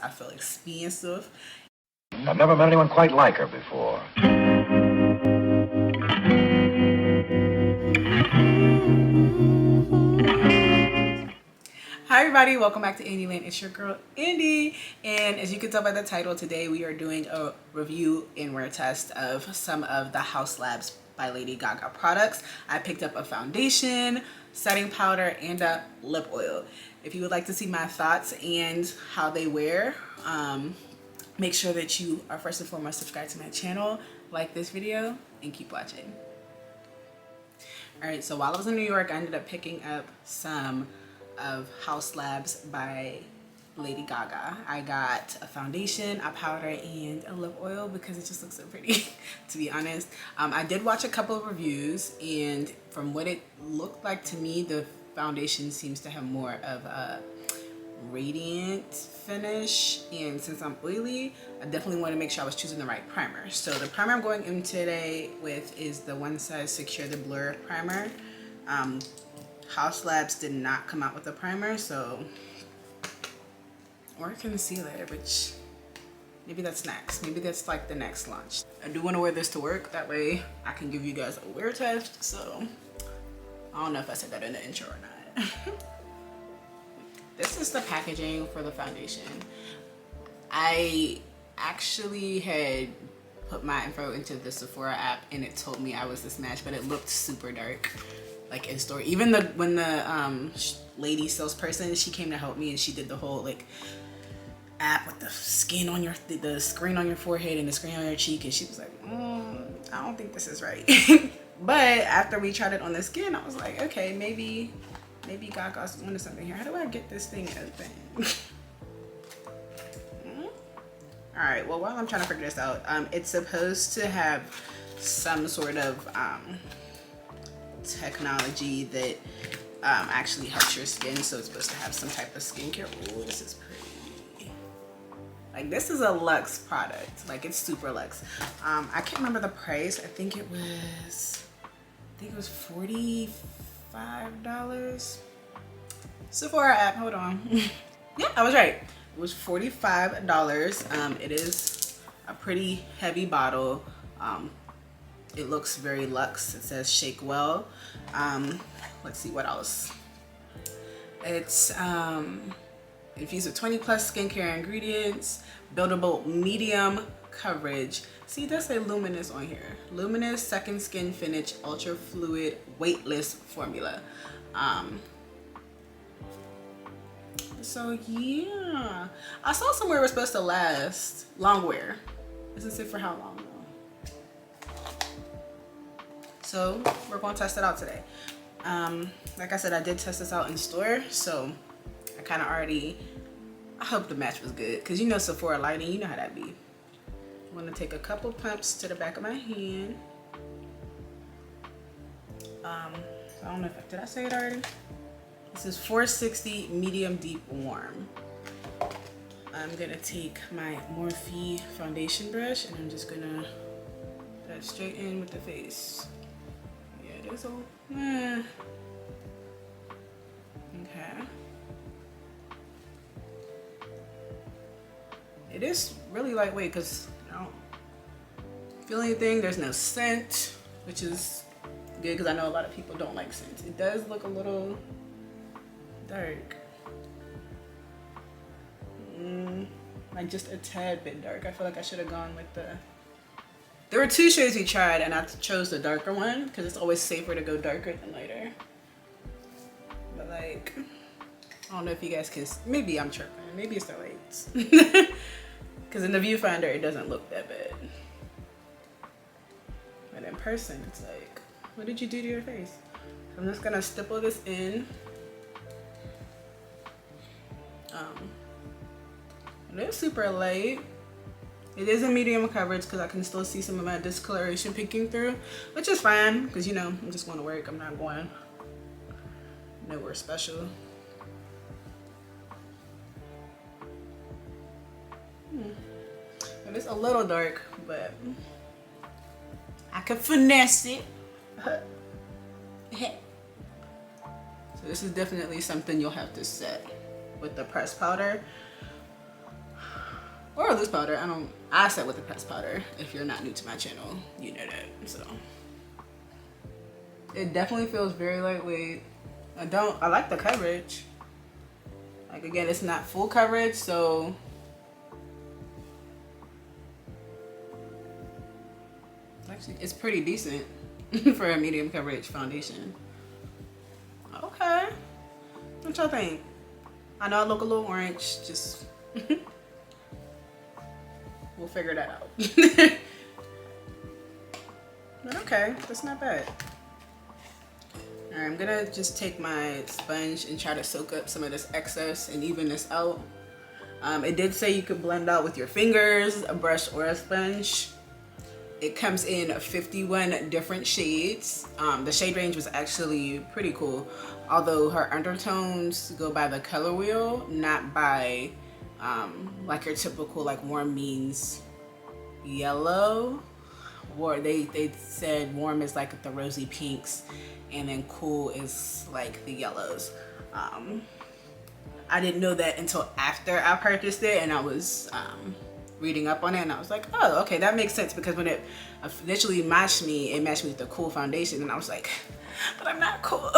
I feel expensive. I've never met anyone quite like her before. Hi everybody, welcome back to Indie Land. It's your girl Indy, and as you can tell by the title, today we are doing a review and wear test of some of the Haus Labs by Lady Gaga products. I picked up a foundation, setting powder, and a lip oil. If you would like to see my thoughts and how they wear, make sure that you are first and foremost subscribed to my channel, like this video, and keep watching. Alright, so while I was in New York, I ended up picking up some of Haus Labs by Lady Gaga. I got a foundation, a powder, and a lip oil because it just looks so pretty, to be honest. I did watch a couple of reviews, and from what it looked like to me, the foundation seems to have more of a radiant finish, and since I'm oily, I definitely want to make sure I was choosing the right primer. So the primer I'm going in today with is the One Size Secure the Blur primer. Haus Labs did not come out with a primer, so, or a concealer, which maybe that's next. Maybe that's like the next launch. I do want to wear this to work, that way I can give you guys a wear test. So I don't know if I said that in the intro or not. This is the packaging for the foundation. I actually had put my info into the Sephora app and it told me I was this match, but it looked super dark, like in store. Even when the lady salesperson, she came to help me and she did the whole like app with the skin on your, the screen on your forehead and the screen on your cheek, and she was like, I don't think this is right. But after we tried it on the skin, I was like, okay, maybe Gaga's onto something here. How do I get this thing open? All right, well, while I'm trying to figure this out, it's supposed to have some sort of technology that actually helps your skin. So it's supposed to have some type of skincare. Oh, this is pretty. Like, this is a luxe product. Like, it's super luxe. I can't remember the price. I think it was $45. Sephora app, hold on. Yeah, I was right. It was $45. It is a pretty heavy bottle. It looks very luxe. It says shake well. Let's see what else. It's infused with 20 plus skincare ingredients, buildable medium coverage. See, that's a luminous on here. Luminous second skin finish, ultra fluid, weightless formula. So yeah, I saw somewhere it was supposed to last long wear. Doesn't say for how long though. So we're gonna test it out today. Like I said, I did test this out in store, so I kind of already, I hope the match was good, because you know Sephora lighting, you know how that be. I'm gonna take a couple pumps to the back of my hand. I don't know if did I say it already? This is 460 medium deep warm. I'm gonna take my Morphe foundation brush and I'm just gonna put it straight in with the face. Yeah, it is all. Okay. It is really lightweight because I don't feel anything. There's no scent, which is good because I know a lot of people don't like scent. It does look a little dark. Like just a tad bit dark. I feel like I should have gone with the... There were two shades we tried and I chose the darker one because it's always safer to go darker than lighter. But like, I don't know if you guys can... Maybe I'm tripping. Maybe it's the lights. Because in the viewfinder it doesn't look that bad. But in person it's like, what did you do to your face? So I'm just gonna stipple this in. It is super light. It is a medium coverage because I can still see some of my discoloration peeking through, which is fine because, you know, I'm just going to work. I'm not going nowhere special. It is a little dark, but I can finesse it. So this is definitely something you'll have to set with the pressed powder. or a loose powder. I set with the pressed powder. If you're not new to my channel, you know that. So it definitely feels very lightweight. I like the coverage. Like, again, it's not full coverage, so actually it's pretty decent for a medium coverage foundation. Okay, what y'all think? I know I look a little orange, just we'll figure that out. But okay, that's not bad. All right, I'm gonna just take my sponge and try to soak up some of this excess and even this out. It did say you could blend out with your fingers, a brush, or a sponge. It comes in 51 different shades. The shade range was actually pretty cool, although her undertones go by the color wheel, not by like your typical like warm means yellow. Or they said warm is like the rosy pinks, and then cool is like the yellows. I didn't know that until after I purchased it, and I was reading up on it, and I was like, oh, okay, that makes sense, because when it initially matched me, it matched me with the cool foundation, and I was like, but I'm not cool.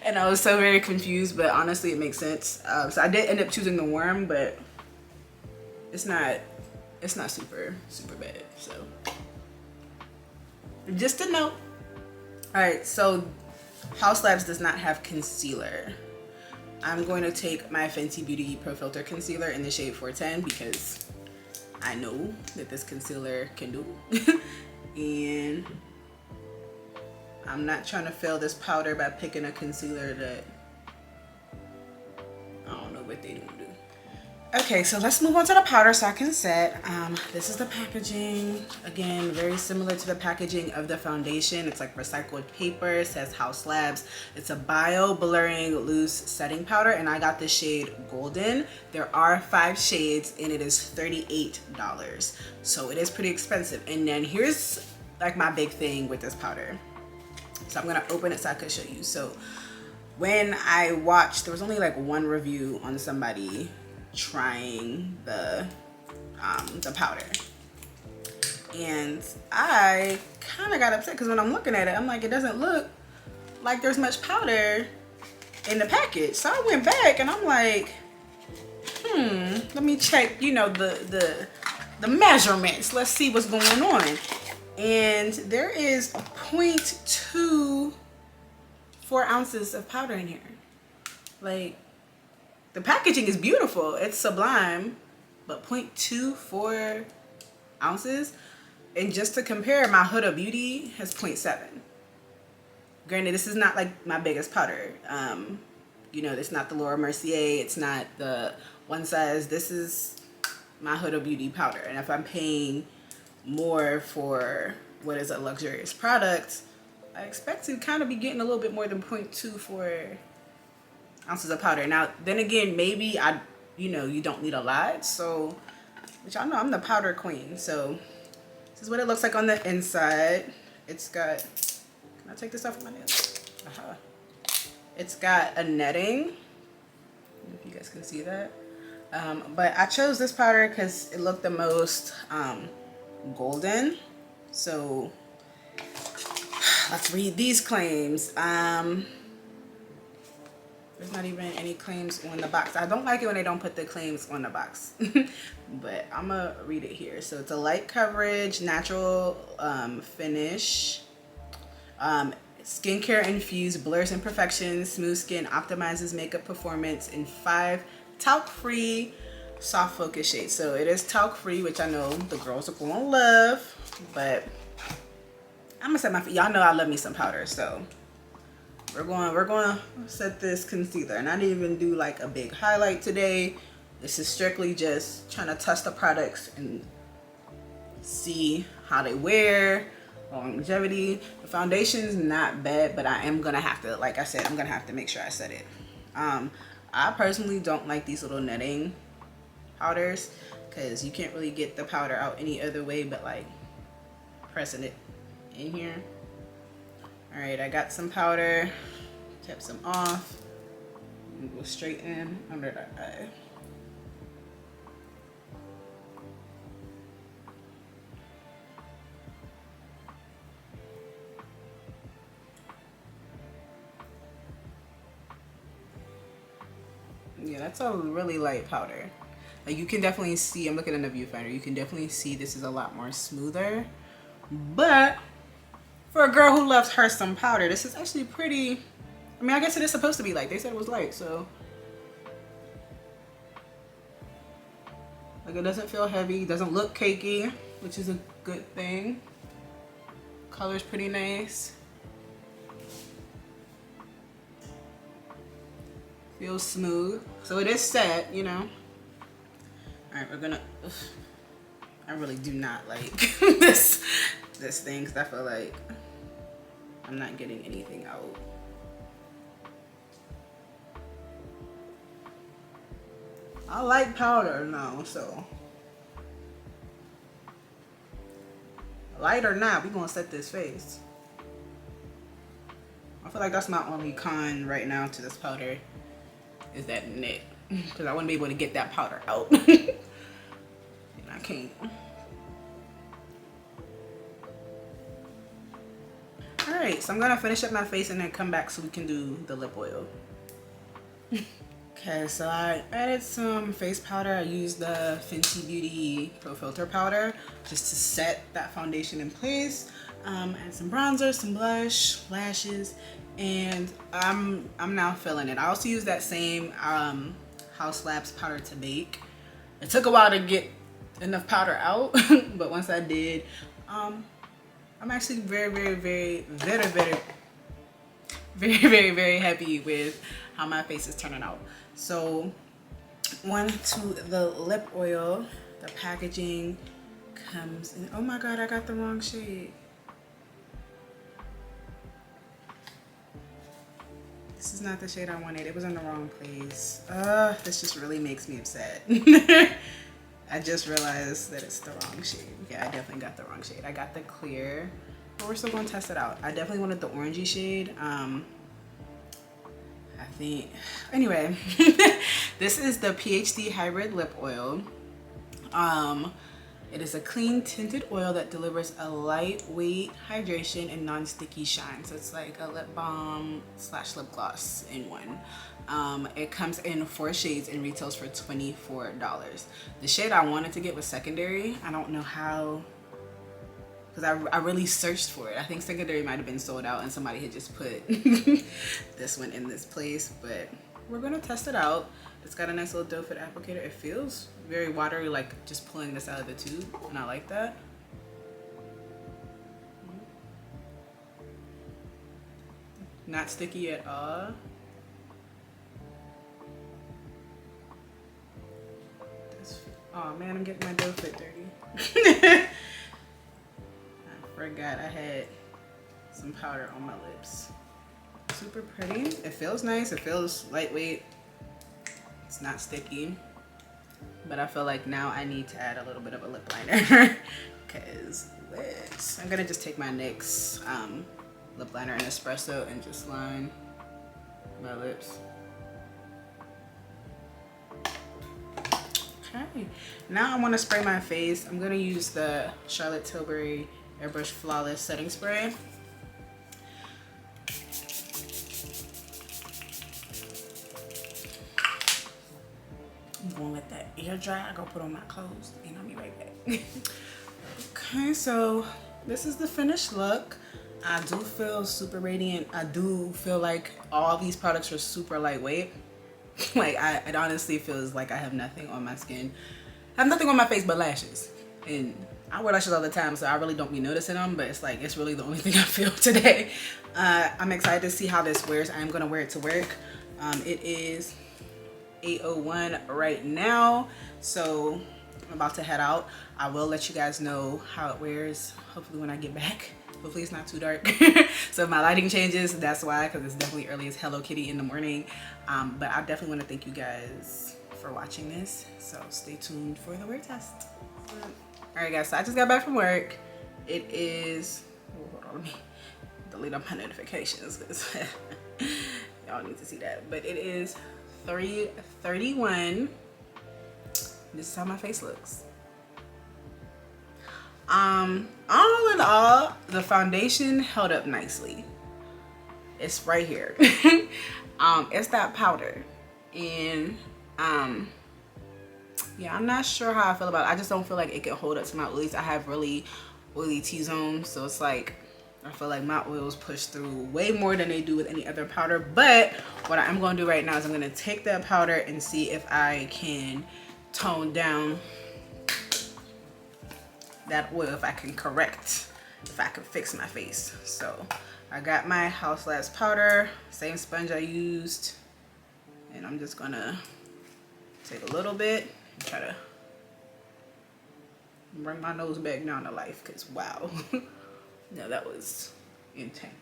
And I was so very confused, but honestly it makes sense. So I did end up choosing the warm, but it's not super bad. So just a note. All right, so Haus Labs does not have concealer. I'm going to take my Fenty Beauty Pro Filter Concealer in the shade 410 because I know that this concealer can do. And I'm not trying to fail this powder by picking a concealer that I don't know what they don't do. Okay, so let's move on to the powder so I can set. This is the packaging. Again, very similar to the packaging of the foundation. It's like recycled paper. It says Haus Labs. It's a bio blurring loose setting powder, and I got the shade Golden. There are 5 shades, and it is $38. So it is pretty expensive. And then here's like my big thing with this powder. So I'm gonna open it so I can show you. So when I watched, there was only like one review on somebody trying the powder, and I kind of got upset because when I'm looking at it, I'm like, it doesn't look like there's much powder in the package. So I went back and I'm like, let me check, you know, the measurements. Let's see what's going on. And there is 0.24 ounces of powder in here. Like, the packaging is beautiful, it's sublime, but 0.24 ounces. And just to compare, my Huda Beauty has 0.7. Granted, this is not like my biggest powder. You know, it's not the Laura Mercier, it's not the One Size. This is my Huda Beauty powder. And if I'm paying more for what is a luxurious product, I expect to kind of be getting a little bit more than 0.24 ounces of powder. Now, then again, maybe you don't need a lot. So, which I know I'm the powder queen. So this is what it looks like on the inside. It's got, can I take this off with my nails? It's got a netting. I don't know if you guys can see that. But I chose this powder because it looked the most golden. So let's read these claims. There's not even any claims on the box. I don't like it when they don't put the claims on the box. But I'm gonna read it here. So it's a light coverage, natural finish, skincare infused, blurs imperfections, smooth skin, optimizes makeup performance in 5 talc free soft focus shades. So it is talc free, which I know the girls are gonna love, but I'm gonna set y'all know I love me some powder, so we're going to set this concealer. And I didn't even do like a big highlight today. This is strictly just trying to test the products and see how they wear, longevity. The foundation's not bad, but I am gonna have to, like I said, I'm gonna have to make sure I set it. I personally don't like these little netting powders because you can't really get the powder out any other way but like pressing it in here. All right, I got some powder, kept some off, and go straight in under the eye. Yeah, that's a really light powder. Like you can definitely see, I'm looking in the viewfinder, you can definitely see this is a lot more smoother. But for a girl who loves her some powder, this is actually pretty, I mean, I guess it is supposed to be light. They said it was light, so. Like it doesn't feel heavy, doesn't look cakey, which is a good thing. Color's pretty nice. Feels smooth. So it is set, you know. All right, we're gonna, I really do not like this thing because I feel like I'm not getting anything out. I like powder now, so light or not, we gonna set this face. I feel like that's my only con right now to this powder is that net, because I wouldn't be able to get that powder out. And I can't. All right, so I'm gonna finish up my face and then come back so we can do the lip oil. Okay, so I added some face powder. I used the Fenty Beauty Pro Filter powder just to set that foundation in place. Add some bronzer, some blush, lashes, and I'm now filling it. I also used that same Haus powder to bake. It took a while to get enough powder out, but once I did, I'm actually very happy with how my face is turning out. So on to the lip oil. The packaging comes in, oh my god, I got the wrong shade. This is not the shade I wanted. It was in the wrong place. This just really makes me upset. I just realized that it's the wrong shade. Yeah, I definitely got the wrong shade. I got the clear, but we're still gonna test it out. I definitely wanted the orangey shade. I think, anyway, this is the PhD Hybrid Lip Oil. It is a clean tinted oil that delivers a lightweight hydration and non-sticky shine. So it's like a lip balm / lip gloss in one. It comes in 4 shades and retails for $24. The shade I wanted to get was secondary. I don't know how, because I really searched for it. I think secondary might have been sold out and somebody had just put this one in this place, but we're gonna test it out. It's got a nice little doe foot applicator. It feels very watery, like just pulling this out of the tube, and I like that. Not sticky at all. Oh man, I'm getting my doe foot dirty. I forgot I had some powder on my lips. Super pretty. It feels nice. It feels lightweight. It's not sticky. But I feel like now I need to add a little bit of a lip liner. Because I'm going to just take my NYX lip liner in espresso and just line my lips. Okay. Now I want to spray my face. I'm going to use the Charlotte Tilbury Airbrush Flawless Setting Spray. I'm gonna let that air dry. I go put on my clothes and I'll be right back. Okay, so this is the finished look. I do feel super radiant. I do feel like all these products are super lightweight. Like it honestly feels like I have nothing on my skin. I have nothing on my face but lashes. And I wear lashes all the time, so I really don't be noticing them, but it's like, it's really the only thing I feel today. I'm excited to see how this wears. I am gonna wear it to work. It is 8:01 right now, so I'm about to head out. I will let you guys know how it wears, hopefully when I get back. Hopefully it's not too dark. So if my lighting changes, that's why, because it's definitely early as Hello Kitty in the morning. But I definitely want to thank you guys for watching this, so stay tuned for the wear test. All right guys, so I just got back from work. It is, hold on, let me delete all my notifications because y'all need to see that. But it is 3:31. This is how my face looks. All in all, the foundation held up nicely. It's right here. It's that powder, and Yeah, I'm not sure how I feel about it. I just don't feel like it can hold up to my oilies. I have really oily T-zones, so it's like I feel like my oils push through way more than they do with any other powder. But what I'm going to do right now is I'm going to take that powder and see if I can tone down that oil, if I can correct, if I can fix my face. So I got my Haus Labs powder, same sponge I used, and I'm just gonna take a little bit and try to bring my nose back down to life, because wow. No, that was intense.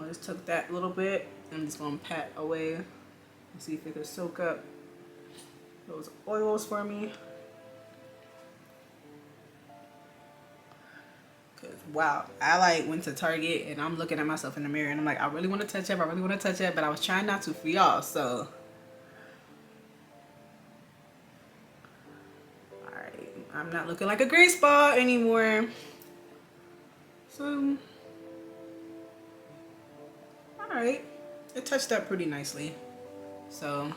I just took that little bit. I'm just gonna pat away and see if it can soak up those oils for me. Cause wow, I like went to Target and I'm looking at myself in the mirror and I'm like, I really want to touch up, I really want to touch up, but I was trying not to for y'all. So alright, I'm not looking like a gray spot anymore. So alright, it touched up pretty nicely. So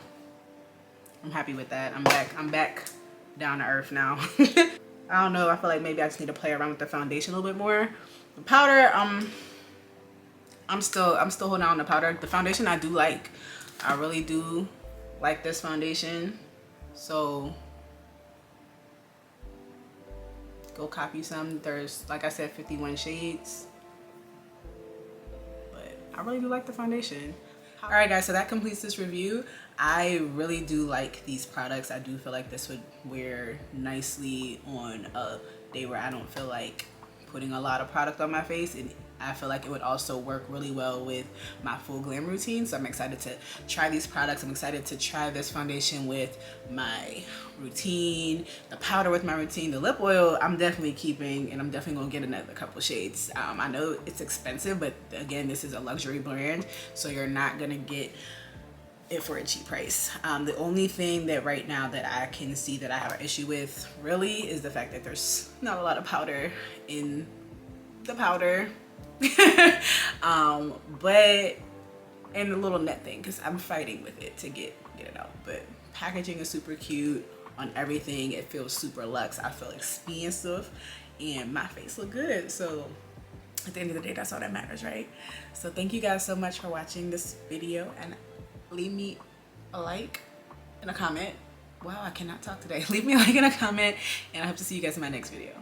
I'm happy with that. I'm back down to earth now. I don't know, I feel like maybe I just need to play around with the foundation a little bit more. The powder, I'm still holding on the powder. The foundation I do like. I really do like this foundation. So go copy some. There's, like I said, 51 shades. But I really do like the foundation. Alright guys, so that completes this review. I really do like these products. I do feel like this would wear nicely on a day where I don't feel like putting a lot of product on my face, and I feel like it would also work really well with my full glam routine. So I'm excited to try these products. I'm excited to try this foundation with my routine, the powder with my routine, the lip oil I'm definitely keeping, and I'm definitely gonna get another couple shades. I know it's expensive, but again, this is a luxury brand, so you're not gonna get it for a cheap price. The only thing that right now that I can see that I have an issue with really is the fact that there's not a lot of powder in the powder. But and the little net thing, because I'm fighting with it to get it out. But packaging is super cute on everything. It feels super luxe. I feel expensive and my face look good. So at the end of the day, that's all that matters, right? So thank you guys so much for watching this video, and leave me a like and a comment. Wow, I cannot talk today. Leave me a like and a comment, and I hope to see you guys in my next video.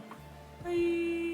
Bye.